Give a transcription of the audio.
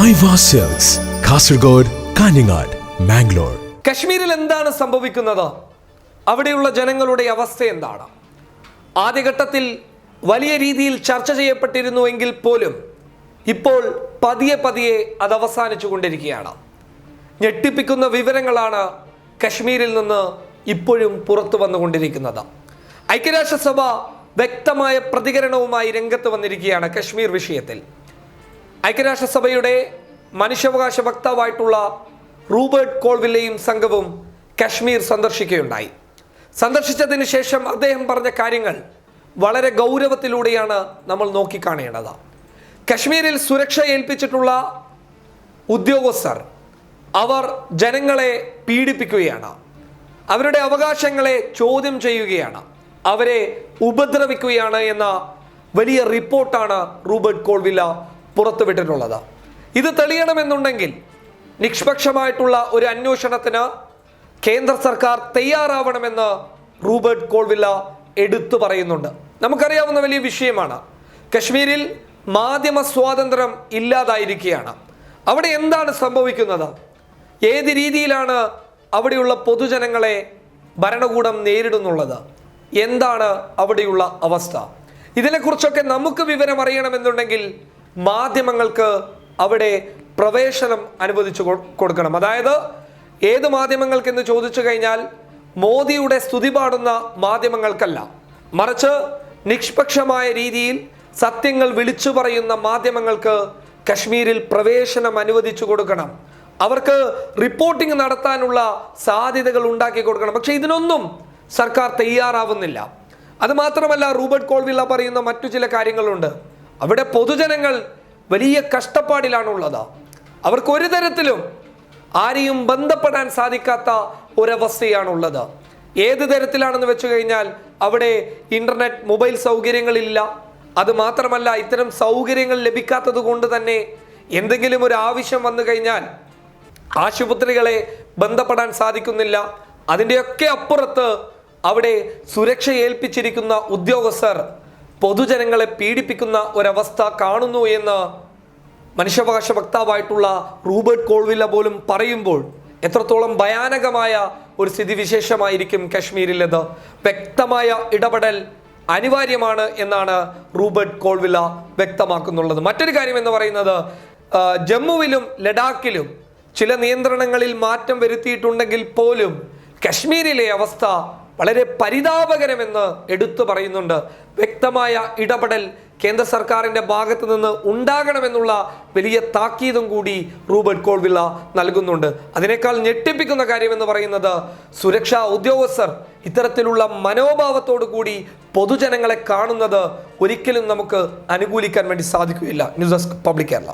Aiwa cells Kasaragod, Kanhangad, Mangalore. കശ്മീരിൽ എന്താണ് സംഭവിക്കുന്നത്? അവിടെയുള്ള ജനങ്ങളുടെ അവസ്ഥ എന്താണ്? ആദ്യഘട്ടത്തിൽ വലിയ രീതിയിൽ ചർച്ച ചെയ്യപ്പെട്ടിരുന്നുവെങ്കിൽ പോലും ഇപ്പോൾ പതിയെ പതിയെ അത് അവസാനിച്ചു കൊണ്ടിരിക്കുകയാണ്. ഞെട്ടിപ്പിക്കുന്ന വിവരങ്ങളാണ് കശ്മീരിൽ നിന്ന് ഇപ്പോഴും പുറത്തു വന്നുകൊണ്ടിരിക്കുന്നത്. ഐക്യരാഷ്ട്രസഭ വ്യക്തമായ പ്രതികരണവുമായി രംഗത്ത് വന്നിരിക്കുകയാണ് കശ്മീർ വിഷയത്തിൽ. ഐക്യരാഷ്ട്രസഭയുടെ മനുഷ്യാവകാശ വക്താവായിട്ടുള്ള റൂബർട്ട് കോൾവില്ലയും സംഘവും കശ്മീർ സന്ദർശിക്കുകയുണ്ടായി. സന്ദർശിച്ചതിന് ശേഷം അദ്ദേഹം പറഞ്ഞ കാര്യങ്ങൾ വളരെ ഗൗരവത്തിലൂടെയാണ് നമ്മൾ നോക്കിക്കാണേണ്ടത്. കശ്മീരിൽ സുരക്ഷ ഏൽപ്പിച്ചിട്ടുള്ള ഉദ്യോഗസ്ഥർ അവർ ജനങ്ങളെ പീഡിപ്പിക്കുകയാണ്, അവരുടെ അവകാശങ്ങളെ ചോദ്യം ചെയ്യുകയാണ്, അവരെ ഉപദ്രവിക്കുകയാണ് എന്ന വലിയ റിപ്പോർട്ടാണ് റൂബർട്ട് കോൾവില്ല പുറത്തുവിട്ടിട്ടുള്ളത്. ഇത് തെളിയണമെന്നുണ്ടെങ്കിൽ നിഷ്പക്ഷമായിട്ടുള്ള ഒരു അന്വേഷണത്തിന് കേന്ദ്ര സർക്കാർ തയ്യാറാവണമെന്ന് റൂബർട്ട് കോൾവില്ല എടുത്തു പറയുന്നുണ്ട്. നമുക്കറിയാവുന്ന വലിയ വിഷയമാണ്. കശ്മീരിൽ മാധ്യമ സ്വാതന്ത്ര്യം ഇല്ലാതായിരിക്കുകയാണ്. അവിടെ എന്താണ് സംഭവിക്കുന്നത്? ഏത് രീതിയിലാണ് അവിടെയുള്ള പൊതുജനങ്ങളെ ഭരണകൂടം നേരിടുന്നുള്ളത്? എന്താണ് അവിടെയുള്ള അവസ്ഥ? ഇതിനെക്കുറിച്ചൊക്കെ നമുക്ക് വിവരം അറിയണമെന്നുണ്ടെങ്കിൽ മാധ്യമങ്ങൾക്ക് അവിടെ പ്രവേശനം അനുവദിച്ചു കൊടുക്കണം. അതായത് ഏത് മാധ്യമങ്ങൾക്കെന്ന് ചോദിച്ചു കഴിഞ്ഞാൽ മോദിയുടെ സ്തുതി പാടുന്ന മാധ്യമങ്ങൾക്കല്ല, മറിച്ച് നിഷ്പക്ഷമായ രീതിയിൽ സത്യങ്ങൾ വിളിച്ചു പറയുന്ന മാധ്യമങ്ങൾക്ക് കശ്മീരിൽ പ്രവേശനം അനുവദിച്ചു കൊടുക്കണം. അവർക്ക് റിപ്പോർട്ടിംഗ് നടത്താനുള്ള സാധ്യതകൾ ഉണ്ടാക്കി കൊടുക്കണം. പക്ഷെ ഇതിനൊന്നും സർക്കാർ തയ്യാറാവുന്നില്ല. അതുമാത്രമല്ല, റൂബർട്ട് കോൾവില്ല പറയുന്ന മറ്റു ചില കാര്യങ്ങളുണ്ട്. അവിടെ പൊതുജനങ്ങൾ വലിയ കഷ്ടപ്പാടിലാണുള്ളത്. അവർക്ക് ഒരു തരത്തിലും ആരെയും ബന്ധപ്പെടാൻ സാധിക്കാത്ത ഒരവസ്ഥയാണുള്ളത്. ഏത് തരത്തിലാണെന്ന് വെച്ചു കഴിഞ്ഞാൽ അവിടെ ഇന്റർനെറ്റ്, മൊബൈൽ സൗകര്യങ്ങളില്ല. അത് മാത്രമല്ല, ഇത്തരം സൗകര്യങ്ങൾ ലഭിക്കാത്തത് കൊണ്ട് തന്നെ എന്തെങ്കിലും ഒരു ആവശ്യം വന്നു കഴിഞ്ഞാൽ ആശുപത്രികളെ ബന്ധപ്പെടാൻ സാധിക്കുന്നില്ല. അതിൻ്റെയൊക്കെ അപ്പുറത്ത് അവിടെ സുരക്ഷ ഏൽപ്പിച്ചിരിക്കുന്ന ഉദ്യോഗസ്ഥർ പൊതുജനങ്ങളെ പീഡിപ്പിക്കുന്ന ഒരവസ്ഥ കാണുന്നു എന്ന് മനുഷ്യാവകാശ വക്താവായിട്ടുള്ള റൂബർട്ട് കോൾവില്ല പോലും പറയുമ്പോൾ എത്രത്തോളം ഭയാനകമായ ഒരു സ്ഥിതിവിശേഷമായിരിക്കും കശ്മീരിലേത്. വ്യക്തമായ ഇടപെടൽ അനിവാര്യമാണ് എന്നാണ് റൂബർട്ട് കോൾവില്ല വ്യക്തമാക്കുന്നുള്ളത്. മറ്റൊരു കാര്യം എന്ന് പറയുന്നത്, ജമ്മുവിലും ലഡാക്കിലും ചില നിയന്ത്രണങ്ങളിൽ മാറ്റം വരുത്തിയിട്ടുണ്ടെങ്കിൽ പോലും കശ്മീരിലെ അവസ്ഥ വളരെ പരിതാപകരമെന്ന് എടുത്തു പറയുന്നുണ്ട്. വ്യക്തമായ ഇടപെടൽ കേന്ദ്ര സർക്കാരിൻ്റെ ഭാഗത്ത് നിന്ന് ഉണ്ടാകണമെന്നുള്ള വലിയ താക്കീതും കൂടി റൂബർട്ട് കോൾവില്ല നൽകുന്നുണ്ട്. അതിനേക്കാൾ ഞെട്ടിപ്പിക്കുന്ന കാര്യം എന്ന് പറയുന്നത്, സുരക്ഷാ ഉദ്യോഗസ്ഥർ ഇത്തരത്തിലുള്ള മനോഭാവത്തോടു കൂടി പൊതുജനങ്ങളെ കാണുന്നത് ഒരിക്കലും നമുക്ക് അനുകൂലിക്കാൻ വേണ്ടി സാധിക്കുകയില്ല. News desk, public Kerala.